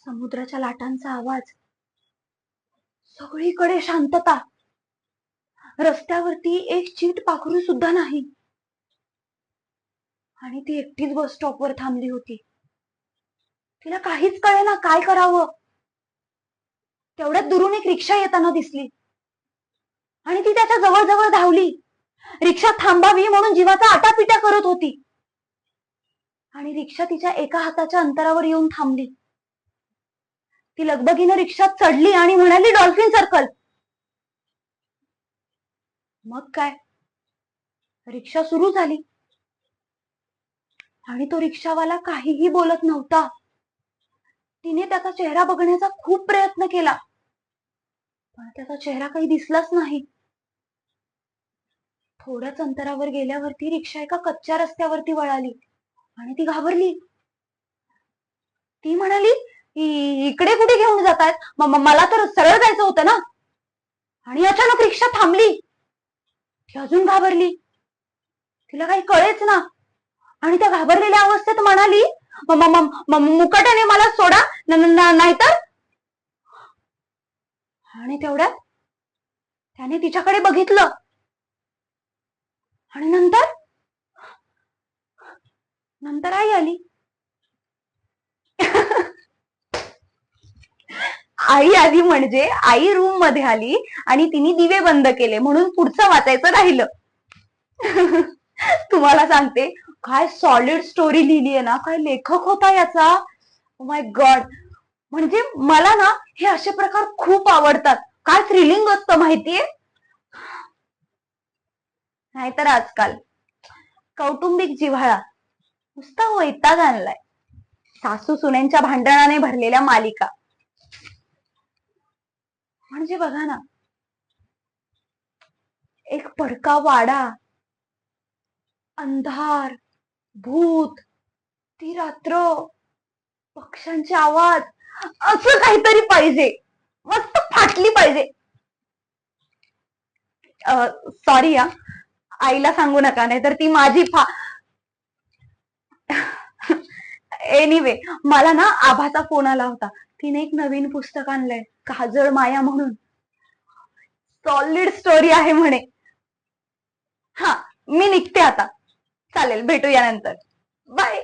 समुद्राच्या लाटांचा आवाज, सगळीकडे शांतता. रस्त्यावरती एक चीट पाखरू सुद्धा नाही. आणि ती एकटीच बस स्टॉपवर थांबली होती. तिला काहीच कळेना काय करावं. तेवढ्यात दुरून एक रिक्षा येताना दिसली आणि ती त्याच्या जवळ धावली. रिक्षा थांबावी म्हणून जीवाचा आटापिटा करत होती आणि रिक्षा तिच्या एका हाताच्या अंतरावर येऊन थांबली. ती लगबगीनं रिक्षात चढली आणि म्हणाली, डॉल्फिन सर्कल. मग काय, रिक्षा सुरू झाली आणि तो रिक्षावाला काहीही बोलत नव्हता. तिने त्याचा चेहरा बघण्याचा खूप प्रयत्न केला, पण त्याचा चेहरा काही दिसलाच नाही. थोड्याच अंतरावर गेल्यावरती रिक्षा एका कच्च्या रस्त्यावरती वळाली आणि ती घाबरली. ती म्हणाली, इकडे कुठे घेऊन जातायत? मला तर सरळ जायचं होतं ना. आणि अचानक रिक्षा थांबली. ती अजून घाबरली. तिला काही कळेच ना. आणि त्या घाबरलेल्या अवस्थेत म्हणाली, मुकाट्याने मला सोडा, नाहीतर. आणि तेवढ्यात त्याने तिच्याकडे बघितलं आणि नंतर आई आली. आई आली म्हणजे आई रूम मध्ये आली आणि तिने दिवे बंद केले म्हणून पुढचं वाचायचं राहिलं. तुम्हाला सांगते, काय सॉलिड स्टोरी लिहिली आहे ना. काय लेखक होता याचा. Oh my God. म्हणजे मला ना हे असे प्रकार खूप आवडतात. काय थ्रिलिंग असतं माहितीये. नाहीतर आजकाल कौटुंबिक जिव्हाळा नुसता वैताग आणलाय. सासू सुनेंच्या भांडणाने भरलेल्या मालिका. म्हणजे बघा ना, एक पडका वाडा, अंधार, भूत, ती रात्र, पक्ष्यांचे आवाज, असं काहीतरी पाहिजे. मस्त फाटली पाहिजे. सॉरी या, आईला सांगू नका, नाही तर ती माझी एनिवे, मला ना आभाचा फोन आला होता. तिने एक नवीन पुस्तक आणलंय, काजळ माया म्हणून. सॉलिड स्टोरी आहे म्हणे. हा, मी निघते आता. चालेल, भेटूया नंतर. बाय.